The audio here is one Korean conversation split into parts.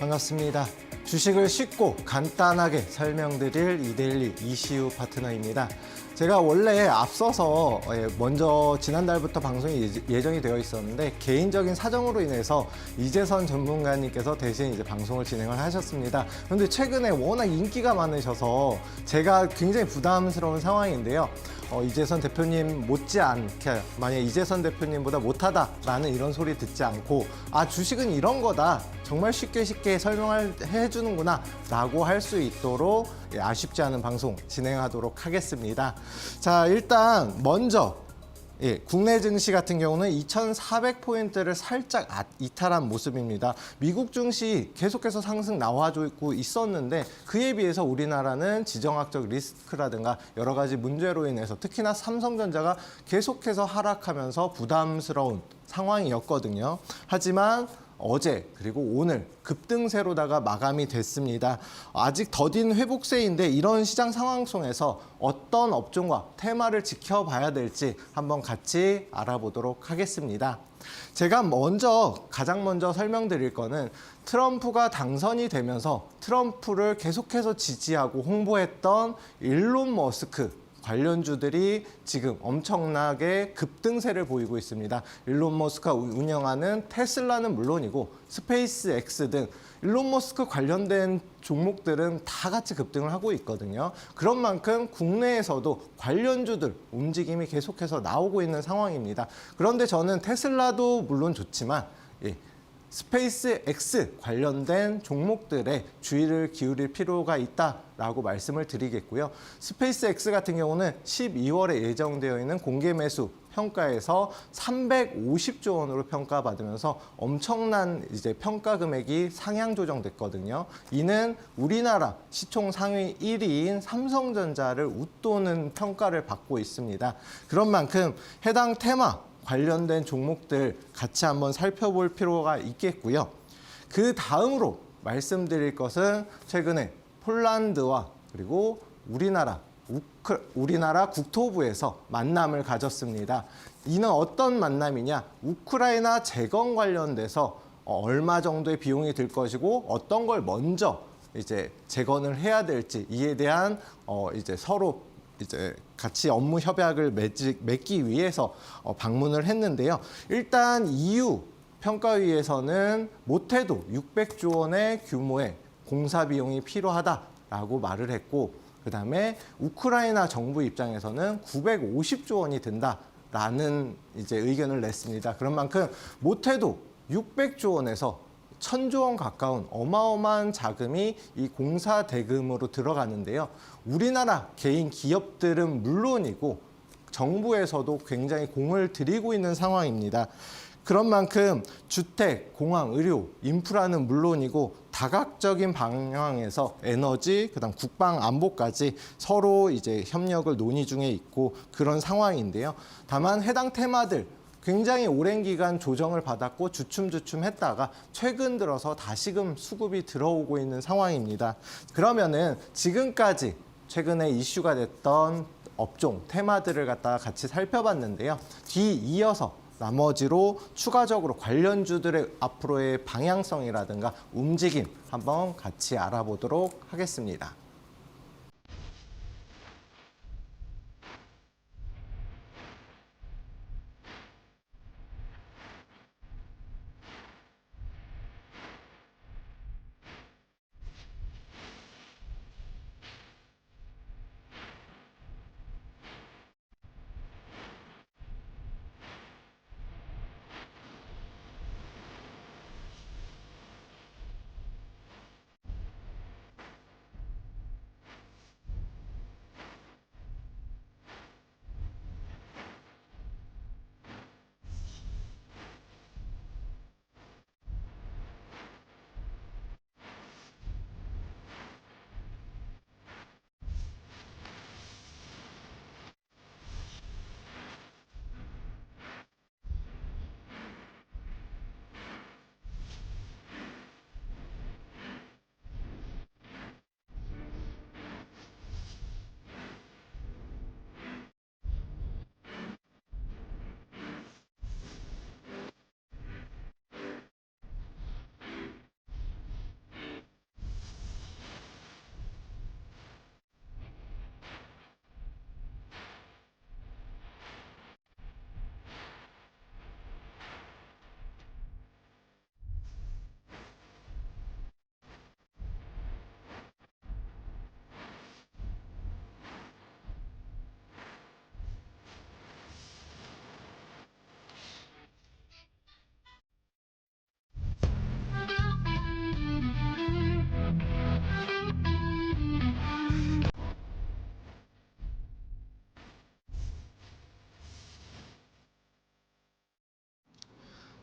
반갑습니다. 주식을 쉽고 간단하게 설명드릴 이데일리 이시우 파트너입니다. 제가 원래 앞서서 먼저 지난달부터 방송이 예정이 되어 있었는데 개인적인 사정으로 인해서 이재선 전문가님께서 대신 이제 방송을 진행을 하셨습니다. 그런데 최근에 워낙 인기가 많으셔서 제가 굉장히 부담스러운 상황인데요. 이재선 대표님 못지않게 만약 이재선 대표님보다 못하다라는 이런 소리 듣지 않고 주식은 이런 거다. 정말 쉽게 설명해 주는구나 라고 할 수 있도록 아쉽지 않은 방송 진행하도록 하겠습니다. 자, 일단 먼저 국내 증시 같은 경우는 2,400포인트를 살짝 이탈한 모습입니다. 미국 증시 계속해서 상승 나와주고 있었는데 그에 비해서 우리나라는 지정학적 리스크라든가 여러 가지 문제로 인해서 특히나 삼성전자가 계속해서 하락하면서 부담스러운 상황이었거든요. 하지만 어제 그리고 오늘 급등세로다가 마감이 됐습니다. 아직 더딘 회복세인데 이런 시장 상황 속에서 어떤 업종과 테마를 지켜봐야 될지 한번 같이 알아보도록 하겠습니다. 제가 가장 먼저 설명드릴 거는 트럼프가 당선이 되면서 트럼프를 계속해서 지지하고 홍보했던 일론 머스크 관련주들이 지금 엄청나게 급등세를 보이고 있습니다. 일론 머스크가 운영하는 테슬라는 물론이고 스페이스X 등 일론 머스크 관련된 종목들은 다 같이 급등을 하고 있거든요. 그런 만큼 국내에서도 관련주들 움직임이 계속해서 나오고 있는 상황입니다. 그런데 저는 테슬라도 물론 좋지만 스페이스X 관련된 종목들에 주의를 기울일 필요가 있다라고 말씀을 드리겠고요. 스페이스X 같은 경우는 12월에 예정되어 있는 공개 매수 평가에서 350조 원으로 평가받으면서 엄청난 평가 금액이 상향 조정됐거든요. 이는 우리나라 시총 상위 1위인 삼성전자를 웃도는 평가를 받고 있습니다. 그런 만큼 해당 테마 관련된 종목들 같이 한번 살펴볼 필요가 있겠고요. 그 다음으로 말씀드릴 것은 최근에 폴란드와 그리고 우리나라 국토부에서 만남을 가졌습니다. 이는 어떤 만남이냐? 우크라이나 재건 관련돼서 얼마 정도의 비용이 들 것이고 어떤 걸 먼저 재건을 해야 될지 이에 대한 서로 같이 업무 협약을 맺기 위해서 방문을 했는데요. 일단 EU 평가위에서는 못해도 600조 원의 규모의 공사 비용이 필요하다라고 말을 했고, 그다음에 우크라이나 정부 입장에서는 950조 원이 든다라는 의견을 냈습니다. 그런 만큼 못해도 600조 원에서 1,000조 원 가까운 어마어마한 자금이 이 공사 대금으로 들어가는데요. 우리나라 개인 기업들은 물론이고 정부에서도 굉장히 공을 들이고 있는 상황입니다. 그런 만큼 주택, 공항, 의료, 인프라는 물론이고 다각적인 방향에서 에너지, 그다음 국방 안보까지 서로 협력을 논의 중에 있고 그런 상황인데요. 다만 해당 테마들 굉장히 오랜 기간 조정을 받았고 주춤주춤했다가 최근 들어서 다시금 수급이 들어오고 있는 상황입니다. 그러면은 지금까지 최근에 이슈가 됐던 업종, 테마들을 갖다가 같이 살펴봤는데요. 뒤이어서 나머지로 추가적으로 관련주들의 앞으로의 방향성이라든가 움직임 한번 같이 알아보도록 하겠습니다.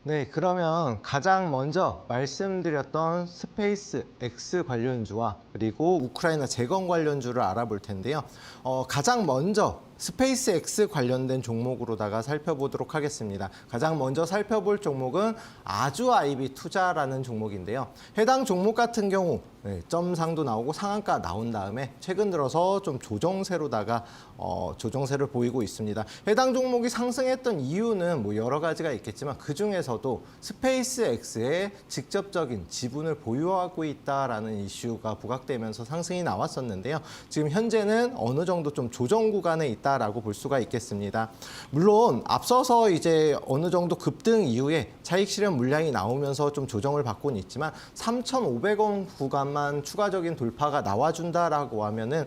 네, 그러면 가장 먼저 말씀드렸던 스페이스 X 관련주와 그리고 우크라이나 재건 관련주를 알아볼 텐데요. 가장 먼저 스페이스 X 관련된 종목으로다가 살펴보도록 하겠습니다. 가장 먼저 살펴볼 종목은 아주 아이비 투자라는 종목인데요. 해당 종목 같은 경우 점상도 나오고 상한가 나온 다음에 최근 들어서 좀 조정세로다가 조정세를 보이고 있습니다. 해당 종목이 상승했던 이유는 뭐 여러 가지가 있겠지만 그 중에서도 스페이스 X의 직접적인 지분을 보유하고 있다라는 이슈가 부각되면서 상승이 나왔었는데요. 지금 현재는 어느 정도 좀 조정 구간에 있다라고 볼 수가 있겠습니다. 물론 앞서서 이제 어느 정도 급등 이후에 차익 실현 물량이 나오면서 좀 조정을 받고는 있지만 3,500원 구간만 추가적인 돌파가 나와준다라고 하면은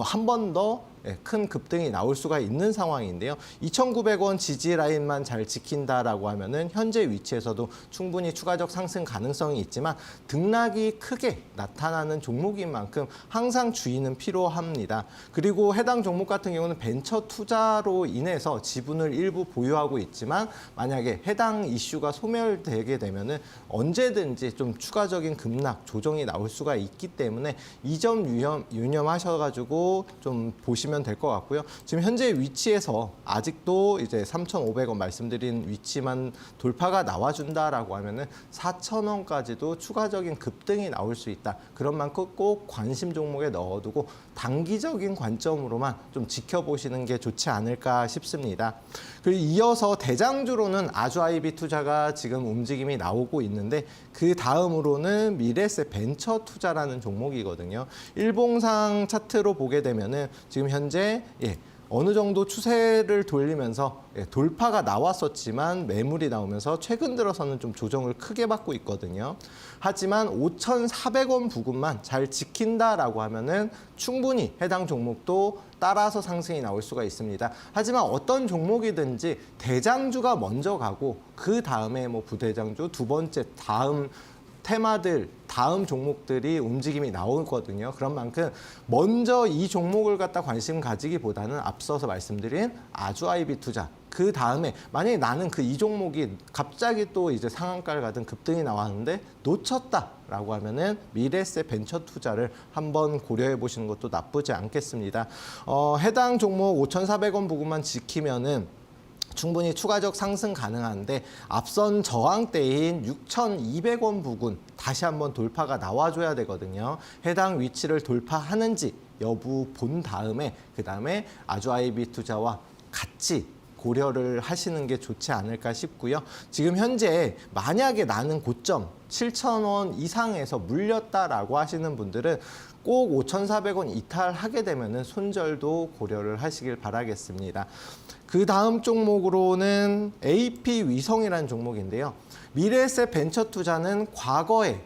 한 번 더 큰 급등이 나올 수가 있는 상황인데요. 2,900원 지지 라인만 잘 지킨다라고 하면은 현재 위치에서도 충분히 추가적 상승 가능성이 있지만 등락이 크게 나타나는 종목인 만큼 항상 주의는 필요합니다. 그리고 해당 종목 같은 경우는 벤처 투자로 인해서 지분을 일부 보유하고 있지만 만약에 해당 이슈가 소멸되게 되면은 언제든지 좀 추가적인 급락 조정이 나올 수가 있기 때문에 이 점 유념하셔가지고 좀 보시면 될 것 같고요. 지금 현재 위치에서 아직도 이제 3,500원 말씀드린 위치만 돌파가 나와준다라고 하면은 4,000원까지도 추가적인 급등이 나올 수 있다. 그런 만큼 꼭 관심 종목에 넣어두고 단기적인 관점으로만 좀 지켜보시는 게 좋지 않을까 싶습니다. 그리고 이어서 대장주로는 아주 아이비 투자가 지금 움직임이 나오고 있는데 그 다음으로는 미래세 벤처 투자라는 종목이거든요. 일봉상 차트로 보게 되면은 지금 현재 어느 정도 추세를 돌리면서 돌파가 나왔었지만 매물이 나오면서 최근 들어서는 좀 조정을 크게 받고 있거든요. 하지만 5,400원 부근만 잘 지킨다라고 하면은 충분히 해당 종목도 따라서 상승이 나올 수가 있습니다. 하지만 어떤 종목이든지 대장주가 먼저 가고 그 다음에 뭐 부대장주 두 번째 다음 테마들, 다음 종목들이 움직임이 나오거든요. 그런 만큼 먼저 이 종목을 갖다 관심 가지기보다는 앞서서 말씀드린 아주 아이비 투자, 그 다음에 만약에 나는 그 이 종목이 갑자기 또 이제 상한가를 가든 급등이 나왔는데 놓쳤다라고 하면은 미래세 벤처 투자를 한번 고려해 보시는 것도 나쁘지 않겠습니다. 해당 종목 5,400원 부근만 지키면은 충분히 추가적 상승 가능한데 앞선 저항대인 6,200원 부근 다시 한번 돌파가 나와줘야 되거든요. 해당 위치를 돌파하는지 여부 본 다음에 그다음에 아주 아이비 투자와 같이 고려를 하시는 게 좋지 않을까 싶고요. 지금 현재 만약에 나는 고점 7,000원 이상에서 물렸다라고 하시는 분들은 꼭 5,400원 이탈하게 되면은 손절도 고려를 하시길 바라겠습니다. 그 다음 종목으로는 AP 위성이라는 종목인데요. 미래세 벤처 투자는 과거에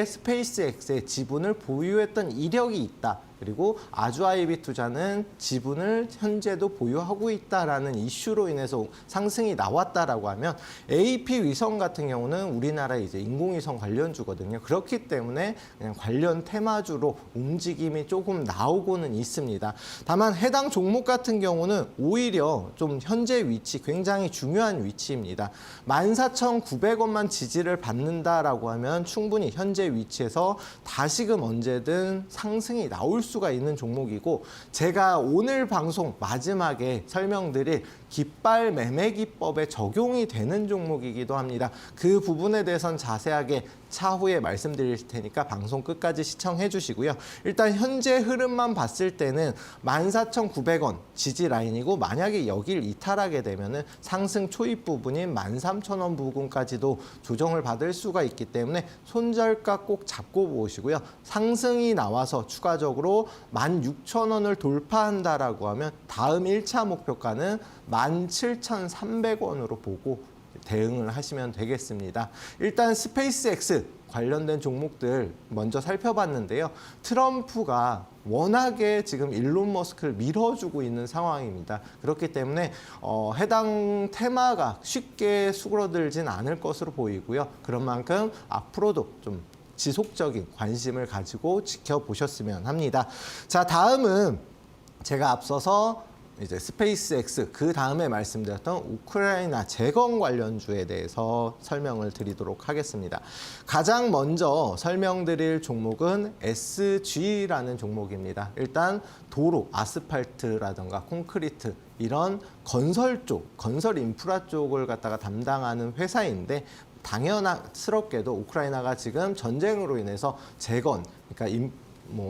스페이스 X의 지분을 보유했던 이력이 있다. 그리고 아주 아이비 투자는 지분을 현재도 보유하고 있다라는 이슈로 인해서 상승이 나왔다라고 하면 AP 위성 같은 경우는 우리나라 이제 인공위성 관련주거든요. 그렇기 때문에 그냥 관련 테마주로 움직임이 조금 나오고는 있습니다. 다만 해당 종목 같은 경우는 오히려 좀 현재 위치 굉장히 중요한 위치입니다. 14,900원만 지지를 받는다라고 하면 충분히 현재 위치에서 다시금 언제든 상승이 나올 수가 있는 종목이고 제가 오늘 방송 마지막에 설명드릴 깃발 매매 기법에 적용이 되는 종목이기도 합니다. 그 부분에 대해서는 자세하게 차후에 말씀드릴 테니까 방송 끝까지 시청해 주시고요. 일단 현재 흐름만 봤을 때는 14,900원 지지 라인이고 만약에 여길 이탈하게 되면은 상승 초입 부분인 13,000원 부분까지도 조정을 받을 수가 있기 때문에 손절가 꼭 잡고 보시고요. 상승이 나와서 추가적으로 16,000원을 돌파한다라고 하면 다음 1차 목표가는 17,300원으로 보고 대응을 하시면 되겠습니다. 일단 스페이스 X 관련된 종목들 먼저 살펴봤는데요. 트럼프가 워낙에 지금 일론 머스크를 밀어주고 있는 상황입니다. 그렇기 때문에 해당 테마가 쉽게 수그러들진 않을 것으로 보이고요. 그런 만큼 앞으로도 좀 지속적인 관심을 가지고 지켜보셨으면 합니다. 자, 다음은 제가 앞서서 이제 스페이스X, 그 다음에 말씀드렸던 우크라이나 재건 관련주에 대해서 설명을 드리도록 하겠습니다. 가장 먼저 설명드릴 종목은 SG라는 종목입니다. 일단 도로, 아스팔트라든가 콘크리트 이런 건설 쪽, 건설 인프라 쪽을 갖다가 담당하는 회사인데, 당연스럽게도 우크라이나가 지금 전쟁으로 인해서 재건, 그러니까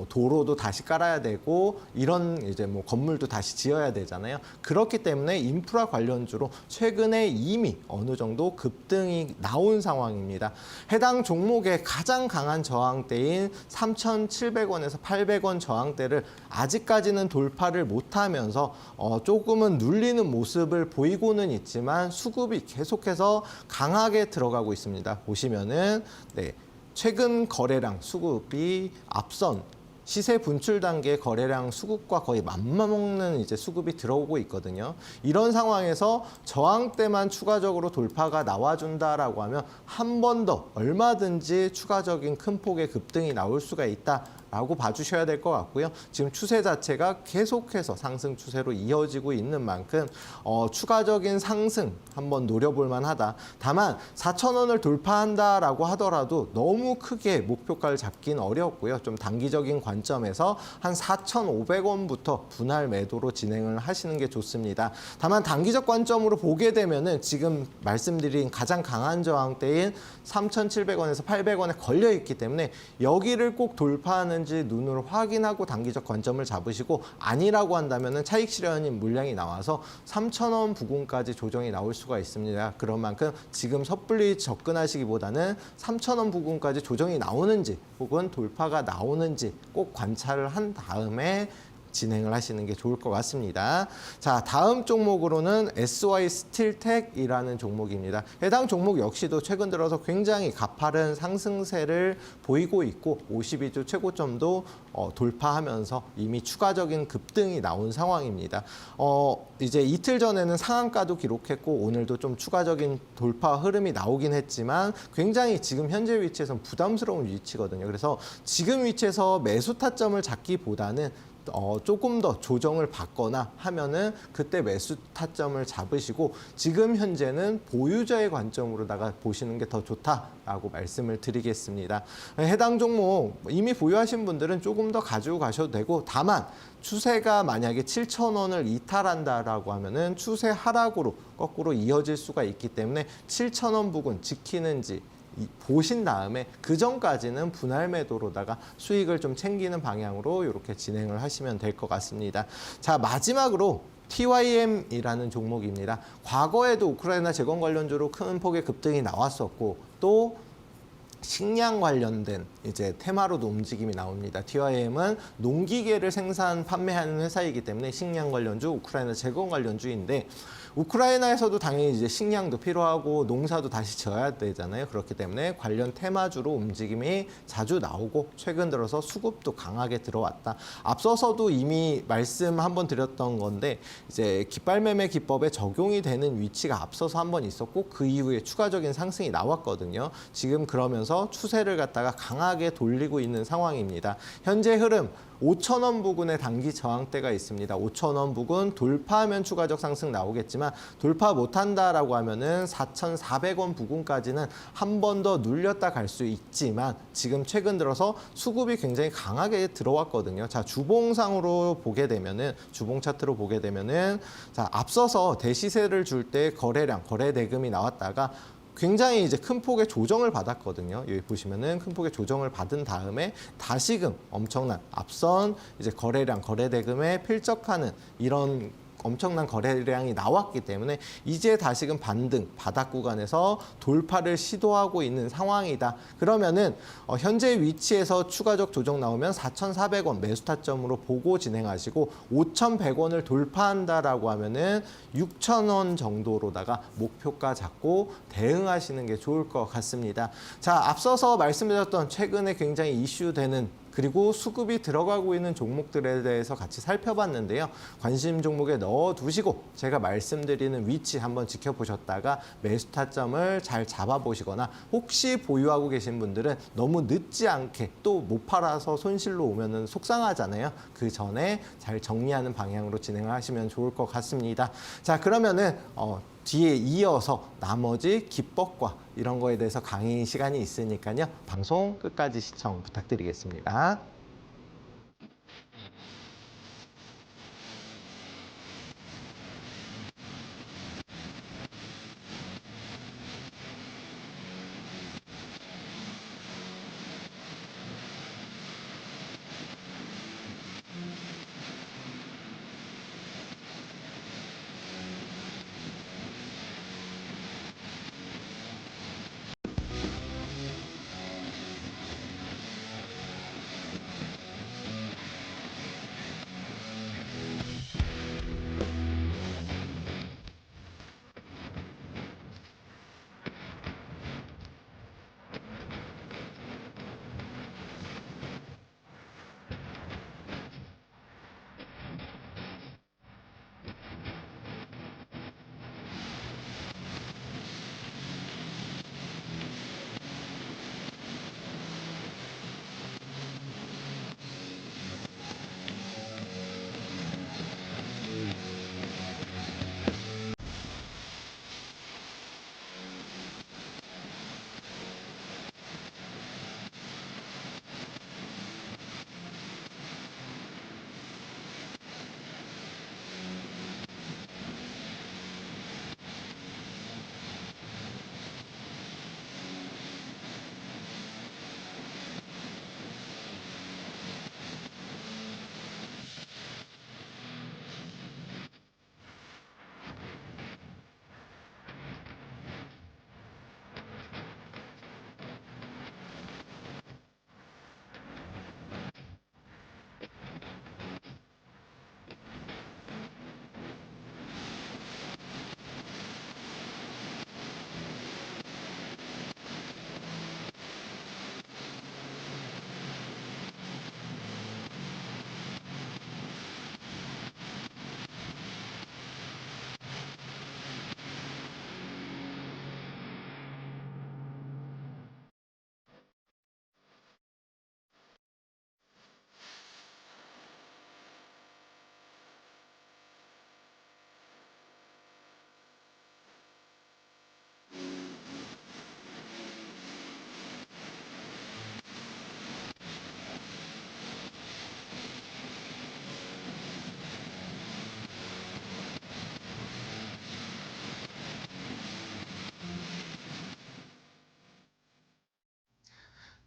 도로도 다시 깔아야 되고 이런 이제 건물도 다시 지어야 되잖아요. 그렇기 때문에 인프라 관련주로 최근에 이미 어느 정도 급등이 나온 상황입니다. 해당 종목의 가장 강한 저항대인 3,700원에서 800원 저항대를 아직까지는 돌파를 못하면서 조금은 눌리는 모습을 보이고는 있지만 수급이 계속해서 강하게 들어가고 있습니다. 보시면은 최근 거래량 수급이 앞선 시세 분출 단계 거래량 수급과 거의 맞먹는 이제 수급이 들어오고 있거든요. 이런 상황에서 저항대만 추가적으로 돌파가 나와준다라고 하면 한 번 더 얼마든지 추가적인 큰 폭의 급등이 나올 수가 있다라고 봐주셔야 될 것 같고요. 지금 추세 자체가 계속해서 상승 추세로 이어지고 있는 만큼 추가적인 상승 한번 노려볼 만하다. 다만 4,000원을 돌파한다라고 하더라도 너무 크게 목표가를 잡긴 어렵고요. 좀 단기적인 관점에서 한 4,500원부터 분할 매도로 진행을 하시는 게 좋습니다. 다만 단기적 관점으로 보게 되면은 지금 말씀드린 가장 강한 저항대인 3,700원에서 800원에 걸려 있기 때문에 여기를 꼭 돌파하는지 눈으로 확인하고 단기적 관점을 잡으시고, 아니라고 한다면은 차익 실현 물량이 나와서 3,000원 부근까지 조정이 나올 수가 있습니다. 그런 만큼 지금 섣불리 접근하시기보다는 3,000원 부근까지 조정이 나오는지 혹은 돌파가 나오는지 꼭 관찰을 한 다음에 진행을 하시는 게 좋을 것 같습니다. 자, 다음 종목으로는 SY 스틸텍이라는 종목입니다. 해당 종목 역시도 최근 들어서 굉장히 가파른 상승세를 보이고 있고 52주 최고점도 돌파하면서 이미 추가적인 급등이 나온 상황입니다. 이제 이틀 전에는 상한가도 기록했고 오늘도 좀 추가적인 돌파 흐름이 나오긴 했지만 굉장히 지금 현재 위치에서는 부담스러운 위치거든요. 그래서 지금 위치에서 매수 타점을 잡기보다는 조금 더 조정을 받거나 하면은 그때 매수 타점을 잡으시고, 지금 현재는 보유자의 관점으로다가 보시는 게 더 좋다라고 말씀을 드리겠습니다. 해당 종목 이미 보유하신 분들은 조금 더 가지고 가셔도 되고, 다만 추세가 만약에 7,000원을 이탈한다라고 하면은 추세 하락으로 거꾸로 이어질 수가 있기 때문에 7,000원 부근 지키는지 보신 다음에 그 전까지는 분할 매도로다가 수익을 좀 챙기는 방향으로 이렇게 진행을 하시면 될 것 같습니다. 자, 마지막으로 TYM이라는 종목입니다. 과거에도 우크라이나 재건 관련주로 큰 폭의 급등이 나왔었고 또 식량 관련된 이제 테마로도 움직임이 나옵니다. TYM은 농기계를 생산 판매하는 회사이기 때문에 식량 관련주, 우크라이나 재건 관련주인데, 우크라이나에서도 당연히 이제 식량도 필요하고 농사도 다시 지어야 되잖아요. 그렇기 때문에 관련 테마주로 움직임이 자주 나오고 최근 들어서 수급도 강하게 들어왔다. 앞서서도 이미 말씀 한번 드렸던 건데, 이제 깃발매매 기법에 적용이 되는 위치가 앞서서 한번 있었고 그 이후에 추가적인 상승이 나왔거든요. 지금 그러면서 추세를 갖다가 강하게 돌리고 있는 상황입니다. 현재 흐름 5,000원 부근에 단기 저항대가 있습니다. 5,000원 부근 돌파하면 추가적 상승 나오겠지만 돌파 못한다라고 하면은 4,400원 부근까지는 한 번 더 눌렸다 갈 수 있지만 지금 최근 들어서 수급이 굉장히 강하게 들어왔거든요. 자, 주봉상으로 보게 되면은, 주봉 차트로 보게 되면은, 자, 앞서서 대시세를 줄 때 거래량, 거래 대금이 나왔다가 굉장히 이제 큰 폭의 조정을 받았거든요. 여기 보시면은 큰 폭의 조정을 받은 다음에 다시금 엄청난 앞선 이제 거래량, 거래 대금에 필적하는 이런 엄청난 거래량이 나왔기 때문에 이제 다시금 반등, 바닥 구간에서 돌파를 시도하고 있는 상황이다. 그러면은 현재 위치에서 추가적 조정 나오면 4,400원 매수 타점으로 보고 진행하시고 5,100원을 돌파한다라고 하면은 6,000원 정도로다가 목표가 잡고 대응하시는 게 좋을 것 같습니다. 자, 앞서서 말씀드렸던 최근에 굉장히 이슈되는 그리고 수급이 들어가고 있는 종목들에 대해서 같이 살펴봤는데요. 관심 종목에 넣어두시고 제가 말씀드리는 위치 한번 지켜보셨다가 매수 타점을 잘 잡아보시거나 혹시 보유하고 계신 분들은 너무 늦지 않게 또 못 팔아서 손실로 오면은 속상하잖아요. 그 전에 잘 정리하는 방향으로 진행을 하시면 좋을 것 같습니다. 자, 그러면은 뒤에 이어서 나머지 기법과 이런 거에 대해서 강의 시간이 있으니까요. 방송 끝까지 시청 부탁드리겠습니다.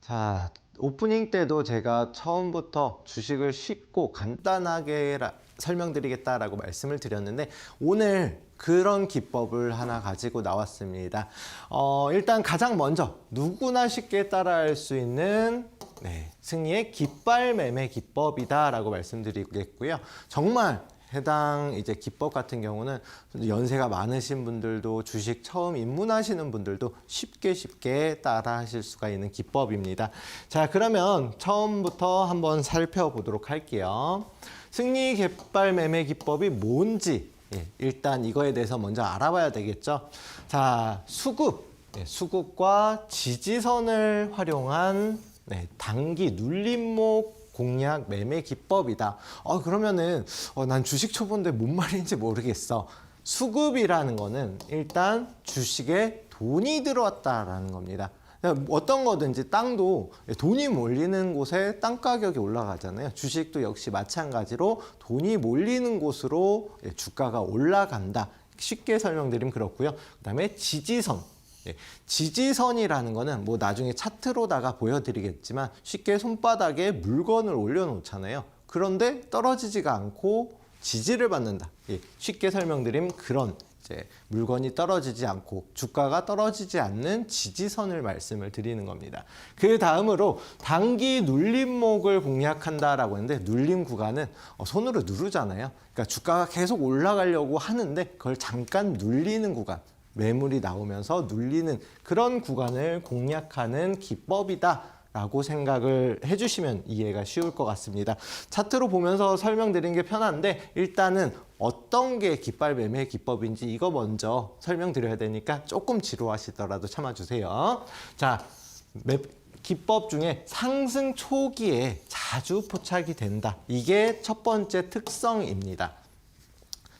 자, 오프닝 때도 제가 처음부터 주식을 쉽고 간단하게 설명드리겠다라고 말씀을 드렸는데 오늘 그런 기법을 하나 가지고 나왔습니다. 일단 가장 먼저 누구나 쉽게 따라할 수 있는 승리의 깃발 매매 기법이다라고 말씀드리겠고요. 정말 해당 이제 기법 같은 경우는 연세가 많으신 분들도 주식 처음 입문하시는 분들도 쉽게 따라 하실 수가 있는 기법입니다. 자, 그러면 처음부터 한번 살펴보도록 할게요. 승리 깃발 매매 기법이 뭔지 일단 이거에 대해서 먼저 알아봐야 되겠죠. 자, 수급과 지지선을 활용한 단기 눌림목 공략 매매 기법이다. 그러면은 난 주식 초보인데 뭔 말인지 모르겠어. 수급이라는 거는 일단 주식에 돈이 들어왔다라는 겁니다. 어떤 거든지 땅도 돈이 몰리는 곳에 땅 가격이 올라가잖아요. 주식도 역시 마찬가지로 돈이 몰리는 곳으로 주가가 올라간다. 쉽게 설명드리면 그렇고요. 그다음에 지지선. 지지선이라는 거는 뭐 나중에 차트로다가 보여드리겠지만 쉽게 손바닥에 물건을 올려놓잖아요. 그런데 떨어지지가 않고 지지를 받는다. 쉽게 설명드리면 그런 물건이 떨어지지 않고 주가가 떨어지지 않는 지지선을 말씀을 드리는 겁니다. 그 다음으로 단기 눌림목을 공략한다라고 했는데 눌림 구간은 손으로 누르잖아요. 그러니까 주가가 계속 올라가려고 하는데 그걸 잠깐 눌리는 구간. 매물이 나오면서 눌리는 그런 구간을 공략하는 기법이다 라고 생각을 해주시면 이해가 쉬울 것 같습니다. 차트로 보면서 설명드리는 게 편한데 일단은 어떤 게 깃발 매매 기법인지 이거 먼저 설명드려야 되니까 조금 지루하시더라도 참아주세요. 자, 기법 중에 상승 초기에 자주 포착이 된다. 이게 첫 번째 특성입니다.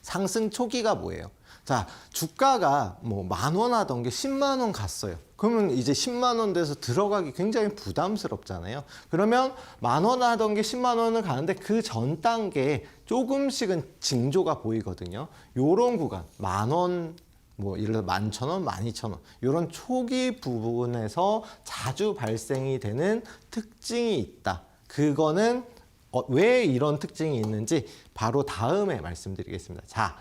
상승 초기가 뭐예요? 자, 주가가 뭐 10,000원 하던 게 10만 원 갔어요. 그러면 이제 10만 원 돼서 들어가기 굉장히 부담스럽잖아요. 그러면 10,000원 하던 게 10만 원을 가는데 그 전 단계에 조금씩은 징조가 보이거든요. 요런 구간, 10,000원, 뭐 예를 들어 11,000원, 12,000원 이런 초기 부분에서 자주 발생이 되는 특징이 있다. 그거는 왜 이런 특징이 있는지 바로 다음에 말씀드리겠습니다. 자,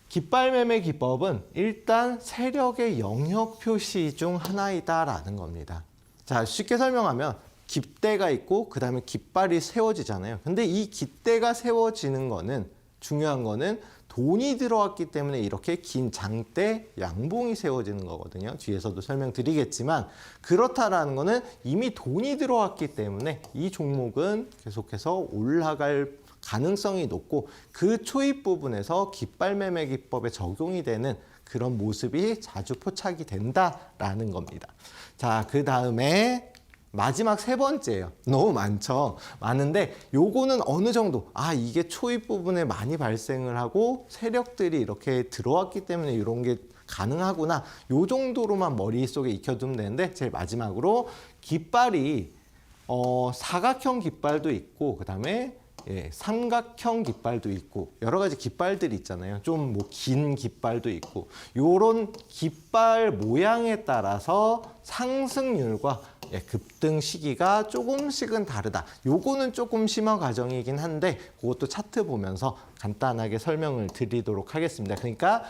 깃발 매매 기법은 일단 세력의 영역 표시 중 하나이다라는 겁니다. 자, 쉽게 설명하면 깃대가 있고 그 다음에 깃발이 세워지잖아요. 근데 이 깃대가 세워지는 거는 중요한 거는 돈이 들어왔기 때문에 이렇게 긴 장대 양봉이 세워지는 거거든요. 뒤에서도 설명드리겠지만 그렇다라는 거는 이미 돈이 들어왔기 때문에 이 종목은 계속해서 올라갈 가능성이 높고 그 초입 부분에서 깃발 매매 기법에 적용이 되는 그런 모습이 자주 포착이 된다라는 겁니다. 자, 그 다음에 마지막 세 번째예요. 너무 많죠. 많은데 요거는 어느 정도 이게 초입 부분에 많이 발생을 하고 세력들이 이렇게 들어왔기 때문에 이런 게 가능하구나. 요 정도로만 머릿속에 익혀두면 되는데 제일 마지막으로 깃발이 사각형 깃발도 있고 그 다음에 삼각형 깃발도 있고 여러 가지 깃발들이 있잖아요. 좀 뭐 긴 깃발도 있고 요런 깃발 모양에 따라서 상승률과 급등 시기가 조금씩은 다르다. 요거는 조금 심화 과정이긴 한데 그것도 차트 보면서 간단하게 설명을 드리도록 하겠습니다. 그러니까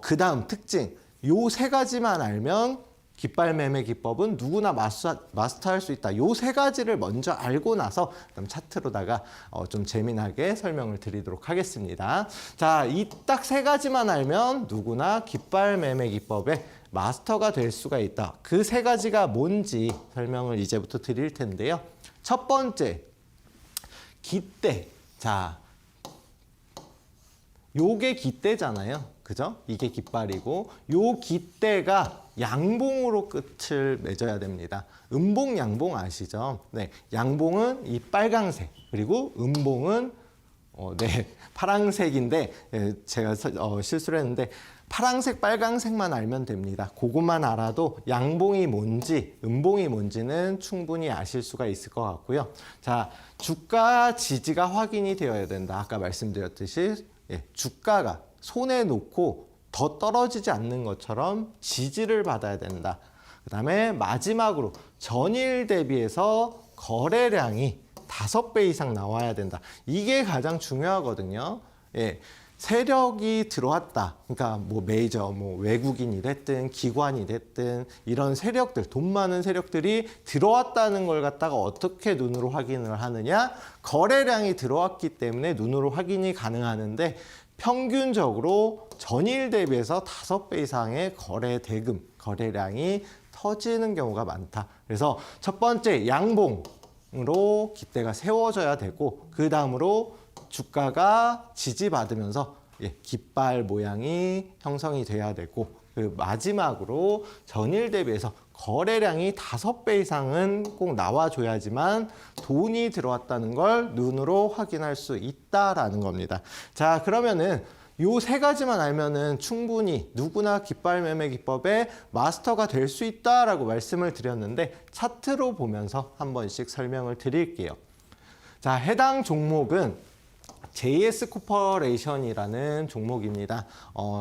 그 다음 특징 요 세 가지만 알면 깃발 매매 기법은 누구나 마스터할 수 있다. 요 세 가지를 먼저 알고 나서 그다음 차트로다가 좀 재미나게 설명을 드리도록 하겠습니다. 자, 이 딱 세 가지만 알면 누구나 깃발 매매 기법의 마스터가 될 수가 있다. 그 세 가지가 뭔지 설명을 이제부터 드릴 텐데요. 첫 번째, 깃대. 자, 요게 깃대잖아요. 그죠? 이게 깃발이고 요 깃대가 양봉으로 끝을 맺어야 됩니다. 음봉, 양봉 아시죠? 네, 양봉은 이 빨강색 그리고 음봉은 파랑색인데 제가 실수를 했는데 파랑색, 빨강색만 알면 됩니다. 그것만 알아도 양봉이 뭔지, 음봉이 뭔지는 충분히 아실 수가 있을 것 같고요. 자, 주가 지지가 확인이 되어야 된다. 아까 말씀드렸듯이 주가가 손에 놓고 더 떨어지지 않는 것처럼 지지를 받아야 된다. 그 다음에 마지막으로 전일 대비해서 거래량이 5배 이상 나와야 된다. 이게 가장 중요하거든요. 세력이 들어왔다. 그러니까 뭐 메이저, 뭐 외국인이 됐든 기관이 됐든 이런 세력들, 돈 많은 세력들이 들어왔다는 걸 갖다가 어떻게 눈으로 확인을 하느냐? 거래량이 들어왔기 때문에 눈으로 확인이 가능하는데 평균적으로 전일 대비해서 5배 이상의 거래 대금, 거래량이 터지는 경우가 많다. 그래서 첫 번째 양봉으로 깃대가 세워져야 되고 그 다음으로 주가가 지지받으면서 깃발 모양이 형성이 돼야 되고 그 마지막으로 전일 대비해서 거래량이 5배 이상은 꼭 나와줘야지만 돈이 들어왔다는 걸 눈으로 확인할 수 있다라는 겁니다. 자, 그러면은 요 세 가지만 알면은 충분히 누구나 깃발 매매 기법의 마스터가 될 수 있다라고 말씀을 드렸는데 차트로 보면서 한 번씩 설명을 드릴게요. 자, 해당 종목은 JS 코퍼레이션이라는 종목입니다.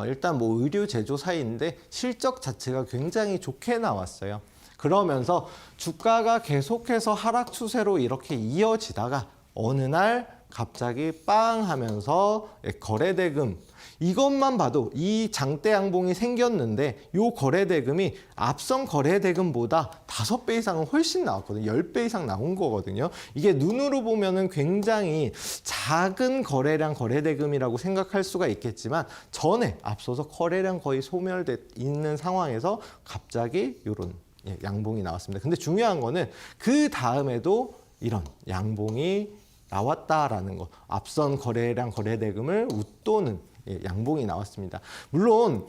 일단 뭐 의류 제조사인데 실적 자체가 굉장히 좋게 나왔어요. 그러면서 주가가 계속해서 하락 추세로 이렇게 이어지다가 어느 날 갑자기 빵 하면서 거래대금 이것만 봐도 이 장대 양봉이 생겼는데 이 거래대금이 앞선 거래대금보다 5배 이상은 훨씬 나왔거든요. 10배 이상 나온 거거든요. 이게 눈으로 보면은 굉장히 작은 거래량 거래대금이라고 생각할 수가 있겠지만 전에 앞서서 거래량 거의 소멸돼 있는 상황에서 갑자기 이런 양봉이 나왔습니다. 근데 중요한 거는 그 다음에도 이런 양봉이 나왔다라는 거. 앞선 거래량 거래대금을 웃도는 양봉이 나왔습니다. 물론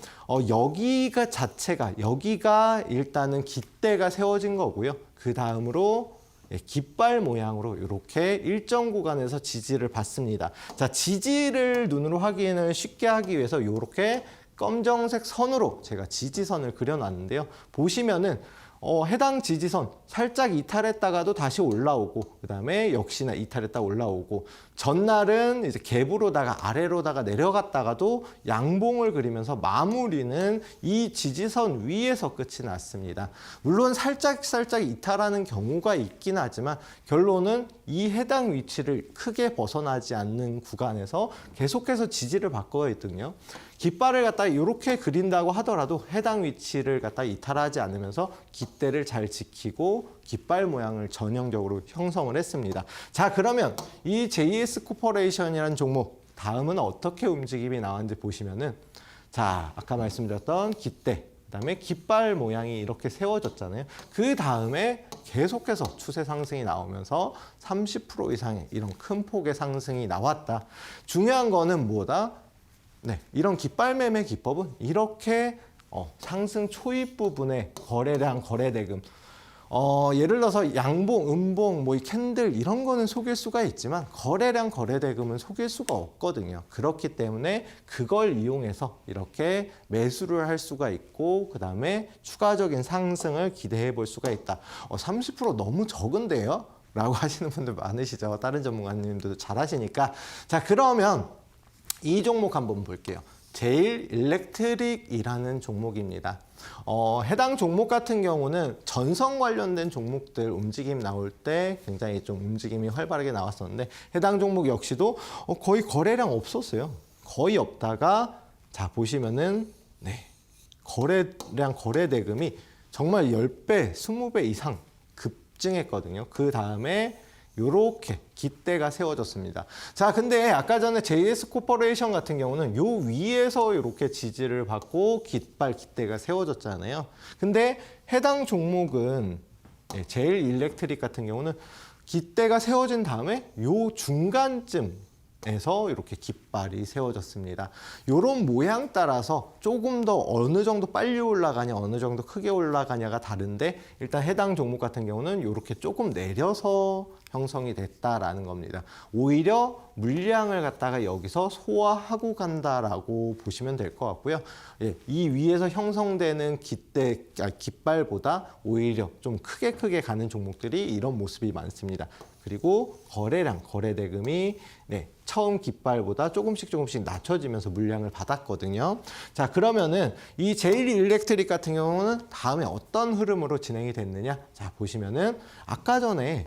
여기가 자체가 여기가 일단은 깃대가 세워진 거고요. 그 다음으로 깃발 모양으로 이렇게 일정 구간에서 지지를 받습니다. 자, 지지를 눈으로 확인을 쉽게 하기 위해서 이렇게 검정색 선으로 제가 지지선을 그려놨는데요. 보시면은 해당 지지선 살짝 이탈했다가도 다시 올라오고, 그 다음에 역시나 이탈했다 올라오고, 전날은 이제 갭으로다가 아래로다가 내려갔다가도 양봉을 그리면서 마무리는 이 지지선 위에서 끝이 났습니다. 물론 살짝 이탈하는 경우가 있긴 하지만 결론은 이 해당 위치를 크게 벗어나지 않는 구간에서 계속해서 지지를 받고 있거든요. 깃발을 갖다 이렇게 그린다고 하더라도 해당 위치를 갖다 이탈하지 않으면서 깃대를 잘 지키고 깃발 모양을 전형적으로 형성을 했습니다. 자, 그러면 이 JS 코퍼레이션이라는 종목 다음은 어떻게 움직임이 나왔는지 보시면은, 자, 아까 말씀드렸던 깃대, 그다음에 깃발 모양이 이렇게 세워졌잖아요. 그 다음에 계속해서 추세 상승이 나오면서 30% 이상의 이런 큰 폭의 상승이 나왔다. 중요한 거는 뭐다? 네, 이런 깃발 매매 기법은 이렇게 상승 초입 부분에 거래량, 거래대금, 예를 들어서 양봉, 음봉, 뭐 이 캔들 이런 거는 속일 수가 있지만 거래량, 거래대금은 속일 수가 없거든요. 그렇기 때문에 그걸 이용해서 이렇게 매수를 할 수가 있고, 그 다음에 추가적인 상승을 기대해 볼 수가 있다. 30% 너무 적은데요? 라고 하시는 분들 많으시죠. 다른 전문가님들도 잘 하시니까. 자, 그러면 이 종목 한번 볼게요. 제일 일렉트릭이라는 종목입니다. 해당 종목 같은 경우는 전선 관련된 종목들 움직임 나올 때 굉장히 좀 움직임이 활발하게 나왔었는데, 해당 종목 역시도 거의 거래량 없었어요. 거의 없다가, 자, 보시면은, 네, 거래량, 거래대금이 정말 10배, 20배 이상 급증했거든요. 그 다음에 요렇게 깃대가 세워졌습니다. 자, 근데 아까 전에 JS 코퍼레이션 같은 경우는 요 위에서 이렇게 지지를 받고 깃대가 세워졌잖아요. 근데 해당 종목은 제일 일렉트릭 같은 경우는 깃대가 세워진 다음에 요 중간쯤에서 이렇게 깃발이 세워졌습니다. 요런 모양 따라서 조금 더 어느 정도 빨리 올라가냐, 어느 정도 크게 올라가냐가 다른데, 일단 해당 종목 같은 경우는 이렇게 조금 내려서 형성이 됐다라는 겁니다. 오히려 물량을 갖다가 여기서 소화하고 간다라고 보시면 될 것 같고요. 이 위에서 형성되는 깃발보다 오히려 좀 크게 가는 종목들이 이런 모습이 많습니다. 그리고 거래량, 거래대금이 처음 깃발보다 조금씩 낮춰지면서 물량을 받았거든요. 자, 그러면은 이 제일 일렉트릭 같은 경우는 다음에 어떤 흐름으로 진행이 됐느냐? 자, 보시면은 아까 전에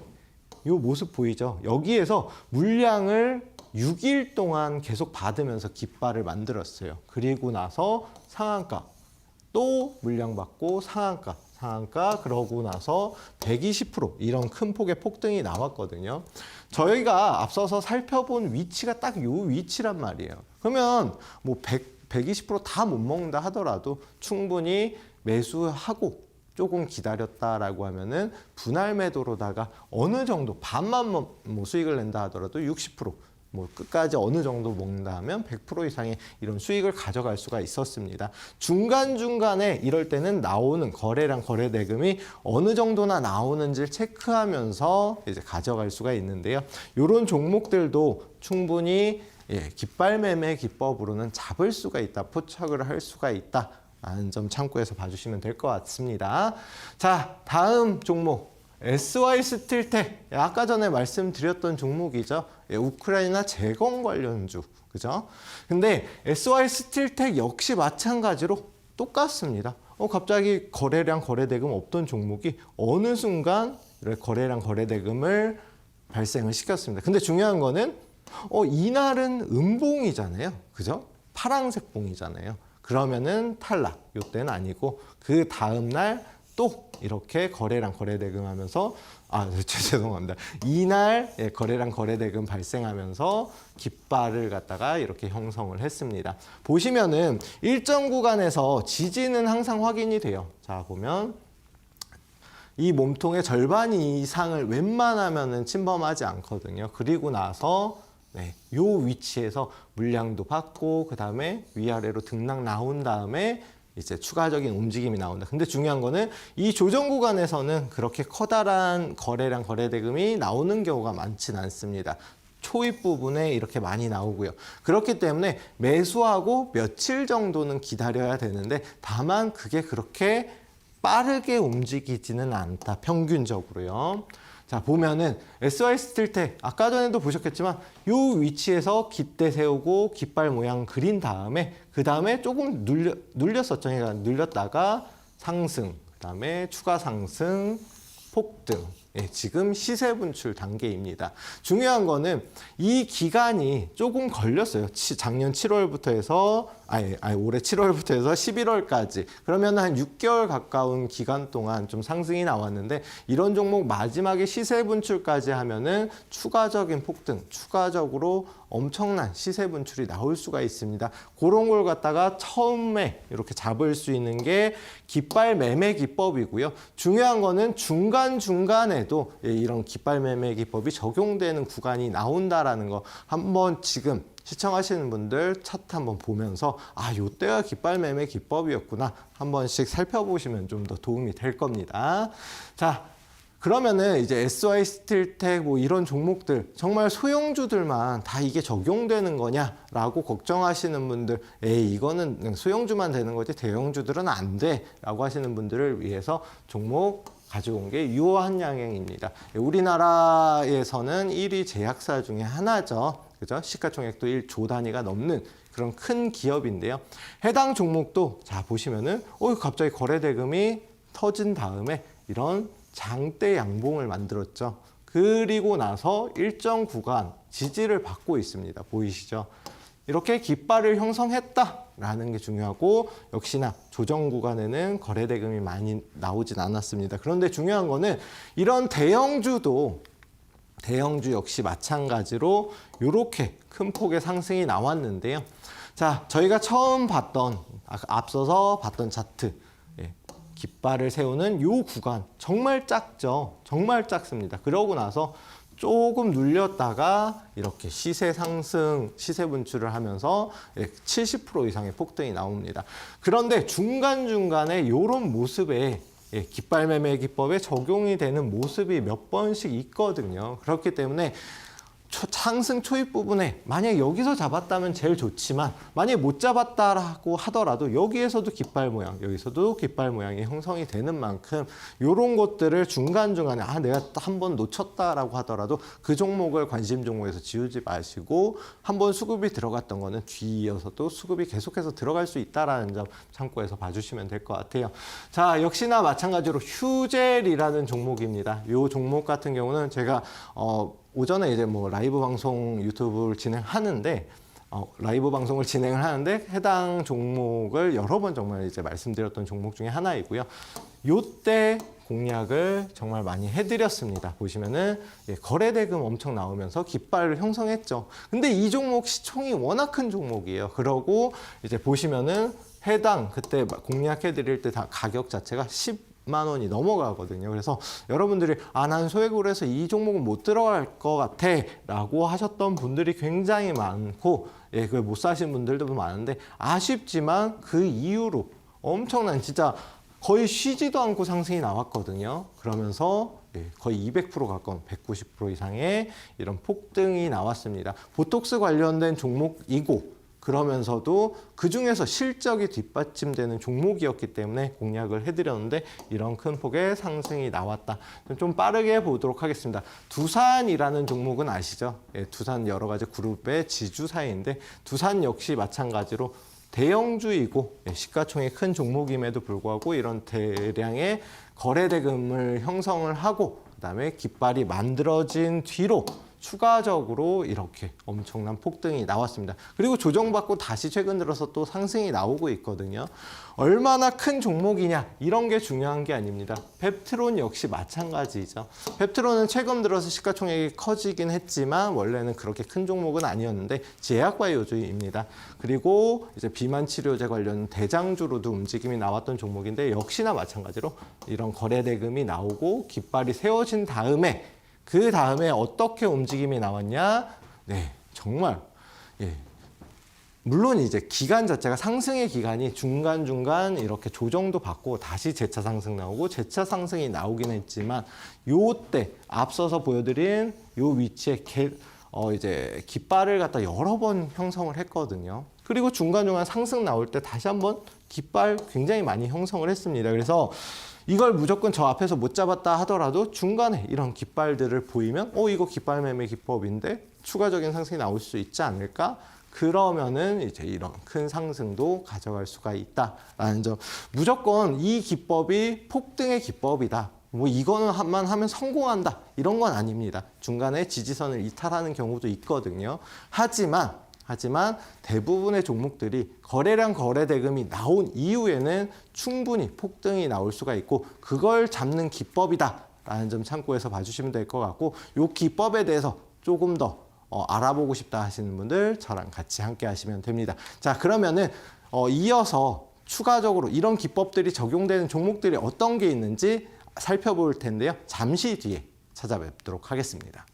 이 모습 보이죠? 여기에서 물량을 6일 동안 계속 받으면서 깃발을 만들었어요. 그리고 나서 상한가, 또 물량 받고 상한가, 그러고 나서 120% 이런 큰 폭의 폭등이 나왔거든요. 저희가 앞서서 살펴본 위치가 딱 이 위치란 말이에요. 그러면 뭐 120% 다 못 먹는다 하더라도 충분히 매수하고 조금 기다렸다라고 하면은 분할 매도로다가 어느 정도 반만 뭐 수익을 낸다 하더라도 60%, 뭐 끝까지 어느 정도 먹는다 하면 100% 이상의 이런 수익을 가져갈 수가 있었습니다. 중간중간에 이럴 때는 나오는 거래량, 거래대금이 어느 정도나 나오는지를 체크하면서 이제 가져갈 수가 있는데요. 이런 종목들도 충분히 깃발 매매 기법으로는 잡을 수가 있다, 포착을 할 수가 있다 라는 점 참고해서 봐주시면 될 것 같습니다. 자, 다음 종목 SY 스틸텍, 아까 전에 말씀드렸던 종목이죠. 우크라이나 재건 관련주, 그죠? 근데 SY 스틸텍 역시 마찬가지로 똑같습니다. 갑자기 거래량, 거래대금 없던 종목이 어느 순간 거래량, 거래대금을 발생을 시켰습니다. 근데 중요한 거는 이날은 음봉이잖아요, 그죠? 파랑색 봉이잖아요. 그러면은 탈락, 요때는 아니고 그 다음날 또 이렇게 거래량, 거래대금 하면서 죄송합니다. 이날 거래량, 거래대금 발생하면서 깃발을 갖다가 이렇게 형성을 했습니다. 보시면은 일정 구간에서 지지는 항상 확인이 돼요. 자, 보면 이 몸통의 절반 이상을 웬만하면은 침범하지 않거든요. 그리고 나서 요 위치에서 물량도 받고 그 다음에 위아래로 등락 나온 다음에 이제 추가적인 움직임이 나온다. 근데 중요한 거는 이 조정 구간에서는 그렇게 커다란 거래량 거래대금이 나오는 경우가 많지는 않습니다. 초입 부분에 이렇게 많이 나오고요. 그렇기 때문에 매수하고 며칠 정도는 기다려야 되는데 다만 그게 그렇게 빠르게 움직이지는 않다. 평균적으로요. 자, 보면은 SY 스틸텍 아까 전에도 보셨겠지만 이 위치에서 깃대 세우고 깃발 모양 그린 다음에 그 다음에 조금 눌렸었죠. 그러니까 눌렸다가 상승, 그 다음에 추가 상승, 폭등. 예, 지금 시세 분출 단계입니다. 중요한 거는 이 기간이 조금 걸렸어요. 작년 7월부터 해서 올해 7월부터 해서 11월까지. 그러면 한 6개월 가까운 기간 동안 좀 상승이 나왔는데 이런 종목 마지막에 시세 분출까지 하면은 추가적인 폭등, 추가적으로 엄청난 시세 분출이 나올 수가 있습니다. 그런 걸 갖다가 처음에 이렇게 잡을 수 있는 게 깃발 매매 기법이고요. 중요한 거는 중간중간에도 이런 깃발 매매 기법이 적용되는 구간이 나온다라는 거 한번 지금 시청하시는 분들 차트 한번 보면서 요때가 깃발 매매 기법이었구나 한 번씩 살펴보시면 좀 더 도움이 될 겁니다. 자, 그러면은 이제 SY 스틸텍 뭐 이런 종목들 정말 소형주들만 다 이게 적용되는 거냐라고 걱정하시는 분들, 이거는 소형주만 되는 거지 대형주들은 안 돼라고 하시는 분들을 위해서 종목 가져온 게 유한양행입니다. 우리나라에서는 1위 제약사 중에 하나죠. 그죠? 시가총액도 1조 단위가 넘는 그런 큰 기업인데요. 해당 종목도 자 보시면은 갑자기 거래대금이 터진 다음에 이런 장대 양봉을 만들었죠. 그리고 나서 일정 구간 지지를 받고 있습니다. 보이시죠? 이렇게 깃발을 형성했다라는 게 중요하고 역시나 조정 구간에는 거래대금이 많이 나오진 않았습니다. 그런데 중요한 거는 이런 대형주 역시 마찬가지로 이렇게 큰 폭의 상승이 나왔는데요. 자, 저희가 처음 앞서서 봤던 차트, 깃발을 세우는 이 구간 정말 작죠. 정말 작습니다. 그러고 나서 조금 눌렸다가 이렇게 시세 상승, 시세 분출을 하면서 70% 이상의 폭등이 나옵니다. 그런데 중간중간에 이런 모습에 깃발 매매 기법에 적용이 되는 모습이 몇 번씩 있거든요. 그렇기 때문에 상승 초입 부분에 만약 여기서 잡았다면 제일 좋지만 만약에 못 잡았다라고 하더라도 여기에서도 깃발 모양, 여기서도 깃발 모양이 형성이 되는 만큼 이런 것들을 중간중간에 내가 한 번 놓쳤다라고 하더라도 그 종목을 관심 종목에서 지우지 마시고 한 번 수급이 들어갔던 거는 뒤이어서도 수급이 계속해서 들어갈 수 있다라는 점 참고해서 봐주시면 될 것 같아요. 자, 역시나 마찬가지로 휴젤이라는 종목입니다. 이 종목 같은 경우는 제가 오전에 이제 뭐 라이브 방송 유튜브를 진행하는데 라이브 방송을 진행을 하는데 해당 종목을 여러 번 정말 이제 말씀드렸던 종목 중에 하나이고요. 요때 공략을 정말 많이 해드렸습니다. 보시면은 거래대금 엄청 나오면서 깃발을 형성했죠. 근데 이 종목 시총이 워낙 큰 종목이에요. 그러고 이제 보시면은 해당 그때 공략해드릴 때 다 가격 자체가 10만 원이 넘어가거든요. 그래서 여러분들이 난 소액으로 해서 이 종목은 못 들어갈 것 같아 라고 하셨던 분들이 굉장히 많고 그걸 못 사신 분들도 많은데 아쉽지만 그 이후로 엄청난 진짜 거의 쉬지도 않고 상승이 나왔거든요. 그러면서 거의 200% 가까운 190% 이상의 이런 폭등이 나왔습니다. 보톡스 관련된 종목이고 그러면서도 그중에서 실적이 뒷받침되는 종목이었기 때문에 공략을 해드렸는데 이런 큰 폭의 상승이 나왔다. 좀 빠르게 보도록 하겠습니다. 두산이라는 종목은 아시죠? 두산 여러 가지 그룹의 지주사인데 두산 역시 마찬가지로 대형주이고 시가총액 큰 종목임에도 불구하고 이런 대량의 거래대금을 형성을 하고 그다음에 깃발이 만들어진 뒤로 추가적으로 이렇게 엄청난 폭등이 나왔습니다. 그리고 조정받고 다시 최근 들어서 또 상승이 나오고 있거든요. 얼마나 큰 종목이냐 이런 게 중요한 게 아닙니다. 펩트론 역시 마찬가지죠. 펩트론은 최근 들어서 시가총액이 커지긴 했지만 원래는 그렇게 큰 종목은 아니었는데 제약바이오주입니다. 그리고 이제 비만 치료제 관련 대장주로도 움직임이 나왔던 종목인데 역시나 마찬가지로 이런 거래 대금이 나오고 깃발이 세워진 다음에 그 다음에 어떻게 움직임이 나왔냐? 네, 정말 물론 이제 기간 자체가 상승의 기간이 중간중간 이렇게 조정도 받고 다시 재차 상승 나오고 재차 상승이 나오긴 했지만 요때 앞서서 보여드린 요 위치에 이제 깃발을 갖다 여러 번 형성을 했거든요. 그리고 중간중간 상승 나올 때 다시 한번 깃발 굉장히 많이 형성을 했습니다. 그래서 이걸 무조건 저 앞에서 못 잡았다 하더라도 중간에 이런 깃발들을 보이면 이거 깃발 매매 기법인데 추가적인 상승이 나올 수 있지 않을까? 그러면은 이제 이런 큰 상승도 가져갈 수가 있다라는 점. 무조건 이 기법이 폭등의 기법이다. 뭐 이거는만 하면 성공한다. 이런 건 아닙니다. 중간에 지지선을 이탈하는 경우도 있거든요. 하지만 대부분의 종목들이 거래량 거래 대금이 나온 이후에는 충분히 폭등이 나올 수가 있고 그걸 잡는 기법이다라는 점 참고해서 봐주시면 될 것 같고 이 기법에 대해서 조금 더 알아보고 싶다 하시는 분들 저랑 같이 함께 하시면 됩니다. 자, 그러면은 이어서 추가적으로 이런 기법들이 적용되는 종목들이 어떤 게 있는지 살펴볼 텐데요. 잠시 뒤에 찾아뵙도록 하겠습니다.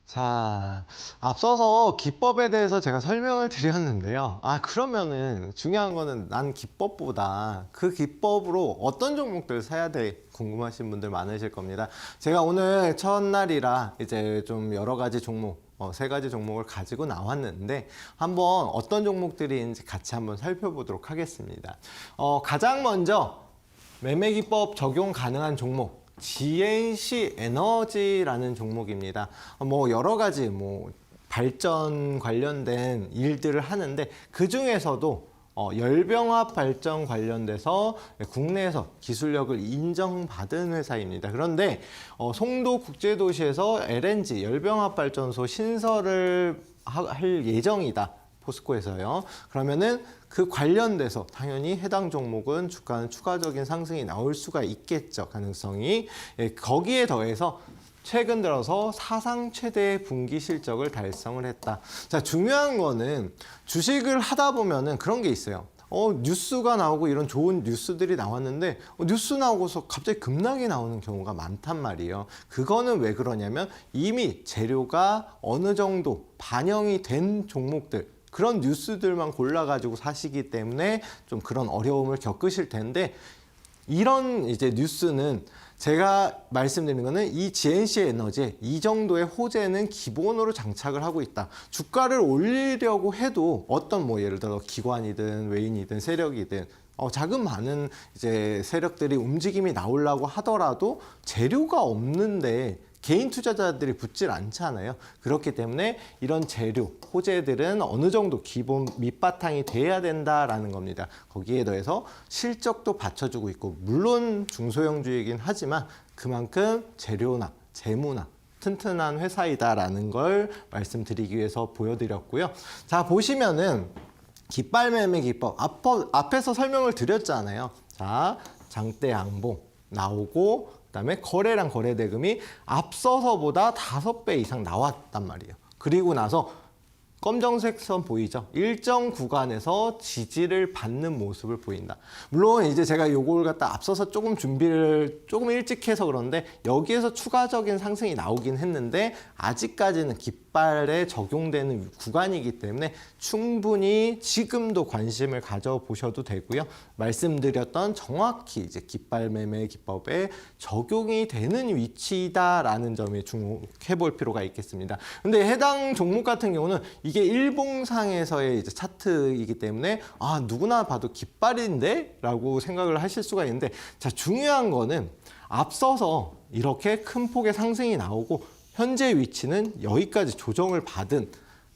자, 앞서서 기법에 대해서 제가 설명을 드렸는데요. 그러면은 중요한 거는 난 기법보다 그 기법으로 어떤 종목들 사야 돼 궁금하신 분들 많으실 겁니다. 제가 오늘 첫날이라 이제 좀 여러 가지 종목, 세 가지 종목을 가지고 나왔는데 한번 어떤 종목들인지 같이 한번 살펴보도록 하겠습니다. 가장 먼저 매매 기법 적용 가능한 종목. GNC 에너지라는 종목입니다. 뭐 여러 가지 발전 관련된 일들을 하는데 그 중에서도 열병합 발전 관련돼서 국내에서 기술력을 인정받은 회사입니다. 그런데 송도 국제도시에서 LNG 열병합 발전소 신설을 할 예정이다. 포스코에서요. 그러면은 그 관련돼서 당연히 해당 종목은 주가는 추가적인 상승이 나올 수가 있겠죠. 가능성이. 거기에 더해서 최근 들어서 사상 최대의 분기 실적을 달성을 했다. 자, 중요한 거는 주식을 하다 보면은 그런 게 있어요. 뉴스가 나오고 이런 좋은 뉴스들이 나왔는데 뉴스 나오고서 갑자기 급락이 나오는 경우가 많단 말이에요. 그거는 왜 그러냐면 이미 재료가 어느 정도 반영이 된 종목들 그런 뉴스들만 골라가지고 사시기 때문에 좀 그런 어려움을 겪으실 텐데, 이런 이제 뉴스는 제가 말씀드리는 거는 이 GNC 에너지에 이 정도의 호재는 기본으로 장착을 하고 있다. 주가를 올리려고 해도 어떤 뭐 예를 들어 기관이든 외인이든 세력이든 작은 많은 이제 세력들이 움직임이 나오려고 하더라도 재료가 없는데 개인 투자자들이 붙질 않잖아요. 그렇기 때문에 이런 재료, 호재들은 어느 정도 기본 밑바탕이 돼야 된다라는 겁니다. 거기에 더해서 실적도 받쳐주고 있고, 물론 중소형주이긴 하지만 그만큼 재료나 재무나 튼튼한 회사이다라는 걸 말씀드리기 위해서 보여드렸고요. 자, 보시면은 깃발 매매 기법 앞에서 설명을 드렸잖아요. 자, 장대 양봉 나오고 그다음에 거래량 거래 대금이 앞서서보다 5배 이상 나왔단 말이에요. 그리고 나서 검정색 선 보이죠? 일정 구간에서 지지를 받는 모습을 보인다. 물론 이제 제가 요걸 갖다 앞서서 조금 준비를 조금 일찍 해서 그런데 여기에서 추가적인 상승이 나오긴 했는데 아직까지는 깃발에 적용되는 구간이기 때문에 충분히 지금도 관심을 가져보셔도 되고요. 말씀드렸던 정확히 이제 깃발 매매 기법에 적용이 되는 위치다라는 점에 주목해 볼 필요가 있겠습니다. 근데 해당 종목 같은 경우는 이게 일봉상에서의 이제 차트이기 때문에 누구나 봐도 깃발인데? 라고 생각을 하실 수가 있는데, 자, 중요한 거는 앞서서 이렇게 큰 폭의 상승이 나오고 현재 위치는 여기까지 조정을 받은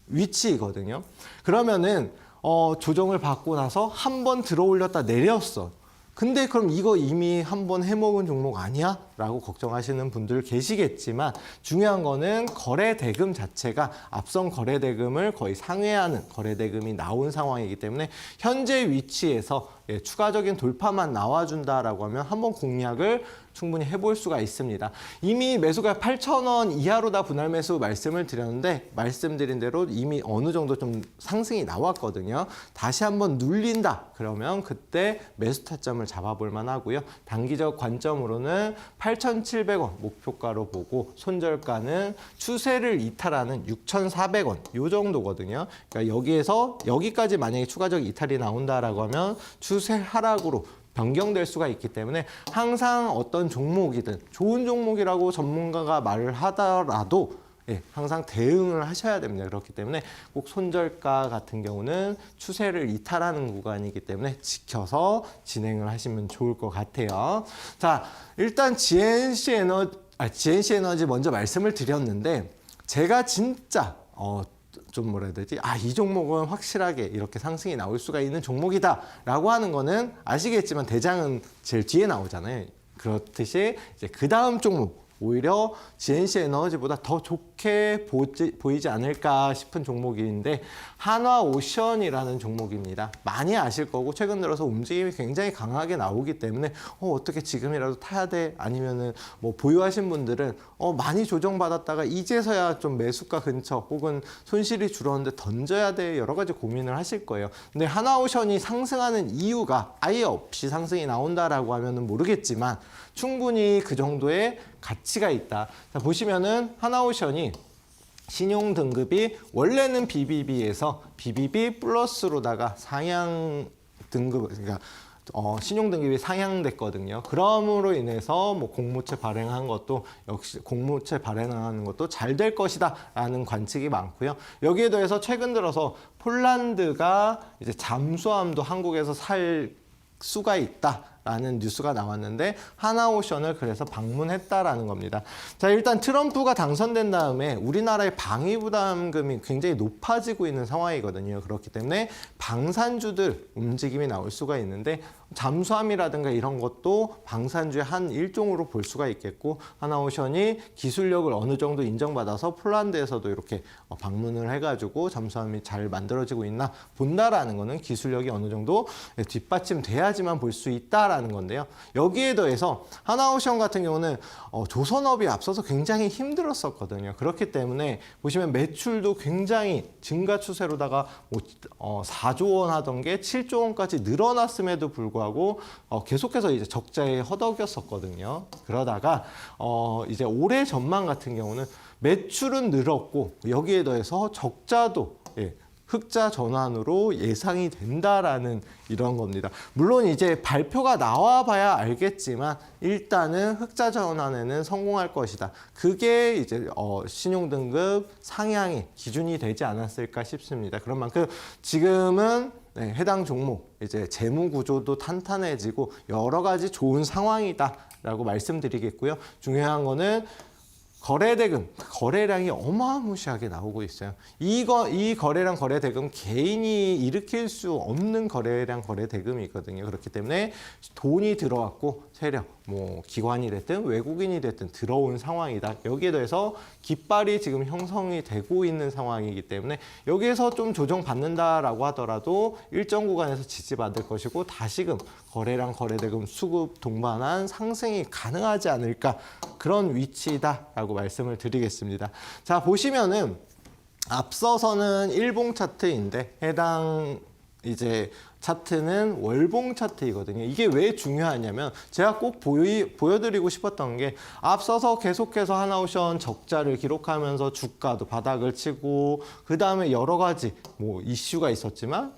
위치이거든요. 그러면은 조정을 받고 나서 한 번 들어 올렸다 내렸어. 근데 그럼 이거 이미 한번 해먹은 종목 아니야? 라고 걱정하시는 분들 계시겠지만, 중요한 거는 거래 대금 자체가 앞선 거래 대금을 거의 상회하는 거래 대금이 나온 상황이기 때문에 현재 위치에서 추가적인 돌파만 나와준다라고 하면 한번 공략을 충분히 해볼 수가 있습니다. 이미 매수가 8,000원 이하로다 분할 매수 말씀을 드렸는데, 말씀드린 대로 이미 어느 정도 좀 상승이 나왔거든요. 다시 한번 눌린다 그러면 그때 매수 타점을 잡아볼 만하고요. 단기적 관점으로는 8,700원 목표가로 보고, 손절가는 추세를 이탈하는 6,400원 요 정도거든요. 그러니까 여기에서 여기까지 만약에 추가적 이탈이 나온다라고 하면 추세 하락으로 변경될 수가 있기 때문에 항상 어떤 종목이든 좋은 종목이라고 전문가가 말을 하더라도 항상 대응을 하셔야 됩니다. 그렇기 때문에 꼭 손절가 같은 경우는 추세를 이탈하는 구간이기 때문에 지켜서 진행을 하시면 좋을 것 같아요. 자, 일단 GNC 에너지 먼저 말씀을 드렸는데, 제가 진짜 좀 뭐라 해야 되지? 이 종목은 확실하게 이렇게 상승이 나올 수가 있는 종목이다 라고 하는 거는 아시겠지만 대장은 제일 뒤에 나오잖아요. 그렇듯이 이제 그 다음 종목, 오히려 GNC 에너지보다 더 좋게 보이지 않을까 싶은 종목인데, 한화오션이라는 종목입니다. 많이 아실 거고 최근 들어서 움직임이 굉장히 강하게 나오기 때문에 어떻게 지금이라도 타야 돼? 아니면은 뭐 보유하신 분들은 많이 조정받았다가 이제서야 좀 매수가 근처 혹은 손실이 줄었는데 던져야 돼? 여러 가지 고민을 하실 거예요. 근데 한화오션이 상승하는 이유가 아예 없이 상승이 나온다라고 하면은 모르겠지만 충분히 그 정도의 가치가 있다. 자, 보시면은 한화오션이 신용 등급이 원래는 BBB에서 BBB 플러스로다가 상향 등급, 그러니까 신용 등급이 상향됐거든요. 그럼으로 인해서 뭐 공모채 발행한 것도 역시 공모채 발행하는 것도 잘 될 것이다라는 관측이 많고요. 여기에 더해서 최근 들어서 폴란드가 이제 잠수함도 한국에서 살 수가 있다라는 뉴스가 나왔는데, 한화오션을 그래서 방문했다라는 겁니다. 자, 일단 트럼프가 당선된 다음에 우리나라의 방위부담금이 굉장히 높아지고 있는 상황이거든요. 그렇기 때문에 방산주들 움직임이 나올 수가 있는데, 잠수함이라든가 이런 것도 방산주의 한 일종으로 볼 수가 있겠고, 한화오션이 기술력을 어느 정도 인정받아서 폴란드에서도 이렇게 방문을 해가지고 잠수함이 잘 만들어지고 있나 본다라는 거는 기술력이 어느 정도 뒷받침돼야지만 볼 수 있다라는 건데요. 여기에 더해서 한화오션 같은 경우는 조선업이 앞서서 굉장히 힘들었었거든요. 그렇기 때문에 보시면 매출도 굉장히 증가 추세로다가 4조 원 하던 게 7조 원까지 늘어났음에도 불구하고 계속해서 이제 적자에 허덕였었거든요. 그러다가 이제 올해 전망 같은 경우는 매출은 늘었고 여기에 더해서 적자도 흑자 전환으로 예상이 된다라는 이런 겁니다. 물론 이제 발표가 나와봐야 알겠지만 일단은 흑자 전환에는 성공할 것이다. 그게 이제 신용등급 상향의 기준이 되지 않았을까 싶습니다. 그런 만큼 지금은 해당 종목 이제 재무 구조도 탄탄해지고 여러 가지 좋은 상황이다라고 말씀드리겠고요. 중요한 거는 거래대금, 거래량이 어마무시하게 나오고 있어요. 이 거래량, 거래대금 개인이 일으킬 수 없는 거래량, 거래대금이거든요. 그렇기 때문에 돈이 들어왔고 세력, 뭐 기관이 됐든 외국인이 됐든 들어온 상황이다. 여기에 대해서 깃발이 지금 형성이 되고 있는 상황이기 때문에 여기에서 좀 조정받는다라고 하더라도 일정 구간에서 지지받을 것이고 다시금 거래량, 거래대금 수급 동반한 상승이 가능하지 않을까 그런 위치다라고 말씀을 드리겠습니다. 자, 보시면은 앞서서는 일봉 차트인데 해당 이제 차트는 월봉 차트이거든요. 이게 왜 중요하냐면 제가 꼭 보여드리고 싶었던 게 앞서서 계속해서 하나오션 적자를 기록하면서 주가도 바닥을 치고 그 다음에 여러 가지 뭐 이슈가 있었지만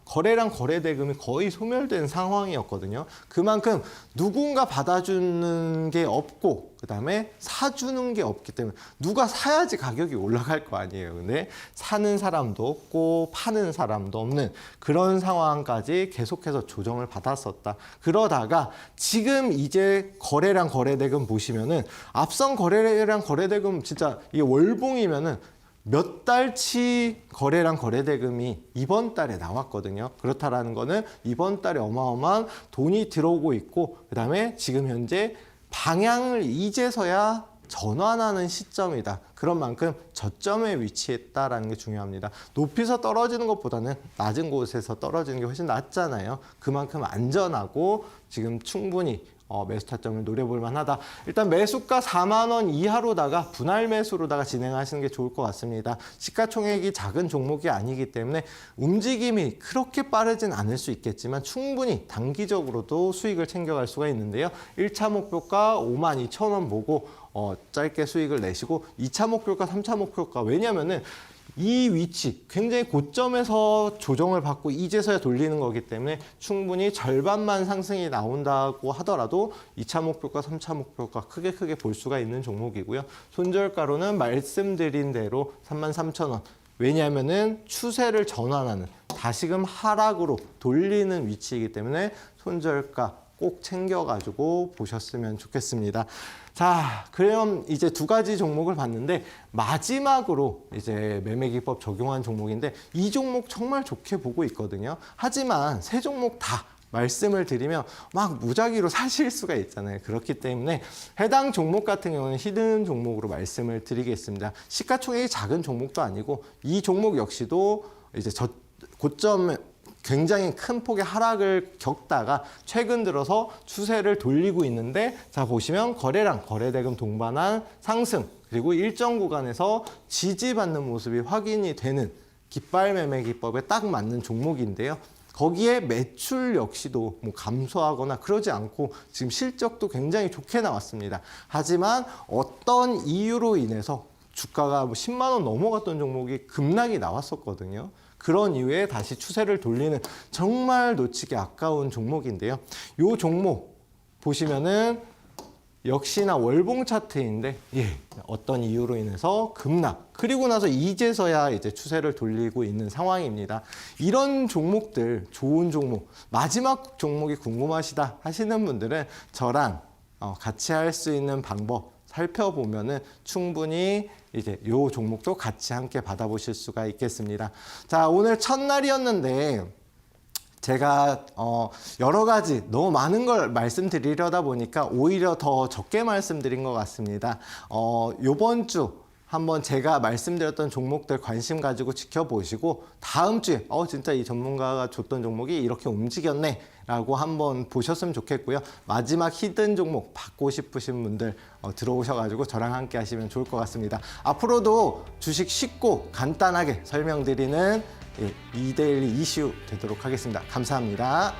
거래량 거래대금이 거의 소멸된 상황이었거든요. 그만큼 누군가 받아주는 게 없고 그다음에 사주는 게 없기 때문에 누가 사야지 가격이 올라갈 거 아니에요. 근데 사는 사람도 없고 파는 사람도 없는 그런 상황까지 계속해서 조정을 받았었다. 그러다가 지금 이제 거래량 거래대금 보시면은 앞선 거래량 거래대금 진짜 이게 월봉이면은 몇 달치 거래량 거래대금이 이번 달에 나왔거든요. 그렇다라는 거는 이번 달에 어마어마한 돈이 들어오고 있고 그다음에 지금 현재 방향을 이제서야 전환하는 시점이다. 그런 만큼 저점에 위치했다라는 게 중요합니다. 높이서 떨어지는 것보다는 낮은 곳에서 떨어지는 게 훨씬 낫잖아요. 그만큼 안전하고 지금 충분히 매수 타점을 노려볼 만하다. 일단 매수가 4만 원 이하로다가 분할 매수로다가 진행하시는 게 좋을 것 같습니다. 시가총액이 작은 종목이 아니기 때문에 움직임이 그렇게 빠르진 않을 수 있겠지만 충분히 단기적으로도 수익을 챙겨갈 수가 있는데요. 1차 목표가 52,000원 보고 짧게 수익을 내시고 2차 목표가 3차 목표가 왜냐면은 이 위치 굉장히 고점에서 조정을 받고 이제서야 돌리는 거기 때문에 충분히 절반만 상승이 나온다고 하더라도 2차 목표가 3차 목표가 크게 볼 수가 있는 종목이고요. 손절가로는 말씀드린 대로 33,000원. 왜냐하면은 추세를 전환하는 다시금 하락으로 돌리는 위치이기 때문에 손절가 꼭 챙겨가지고 보셨으면 좋겠습니다. 자, 그럼 이제 두 가지 종목을 봤는데 마지막으로 이제 매매기법 적용한 종목인데 이 종목 정말 좋게 보고 있거든요. 하지만 세 종목 다 말씀을 드리면 막 무작위로 사실 수가 있잖아요. 그렇기 때문에 해당 종목 같은 경우는 히든 종목으로 말씀을 드리겠습니다. 시가총액이 작은 종목도 아니고 이 종목 역시도 이제 고점 굉장히 큰 폭의 하락을 겪다가 최근 들어서 추세를 돌리고 있는데 자 보시면 거래량, 거래대금 동반한 상승 그리고 일정 구간에서 지지받는 모습이 확인이 되는 깃발 매매 기법에 딱 맞는 종목인데요. 거기에 매출 역시도 뭐 감소하거나 그러지 않고 지금 실적도 굉장히 좋게 나왔습니다. 하지만 어떤 이유로 인해서 주가가 10만 원 넘어갔던 종목이 급락이 나왔었거든요. 그런 이후에 다시 추세를 돌리는 정말 놓치기 아까운 종목인데요. 이 종목 보시면은 역시나 월봉 차트인데 어떤 이유로 인해서 급락 그리고 나서 이제서야 이제 추세를 돌리고 있는 상황입니다. 이런 종목들 좋은 종목 마지막 종목이 궁금하시다 하시는 분들은 저랑 같이 할 수 있는 방법 살펴보면은 충분히 이제 요 종목도 같이 함께 받아보실 수가 있겠습니다. 자, 오늘 첫날이었는데 제가 여러 가지 너무 많은 걸 말씀드리려다 보니까 오히려 더 적게 말씀드린 것 같습니다. 요번 주 한번 제가 말씀드렸던 종목들 관심 가지고 지켜보시고 다음 주에 진짜 이 전문가가 줬던 종목이 이렇게 움직였네 라고 한번 보셨으면 좋겠고요. 마지막 히든 종목 받고 싶으신 분들 들어오셔가지고 저랑 함께 하시면 좋을 것 같습니다. 앞으로도 주식 쉽고 간단하게 설명드리는 2대1 이슈 되도록 하겠습니다. 감사합니다.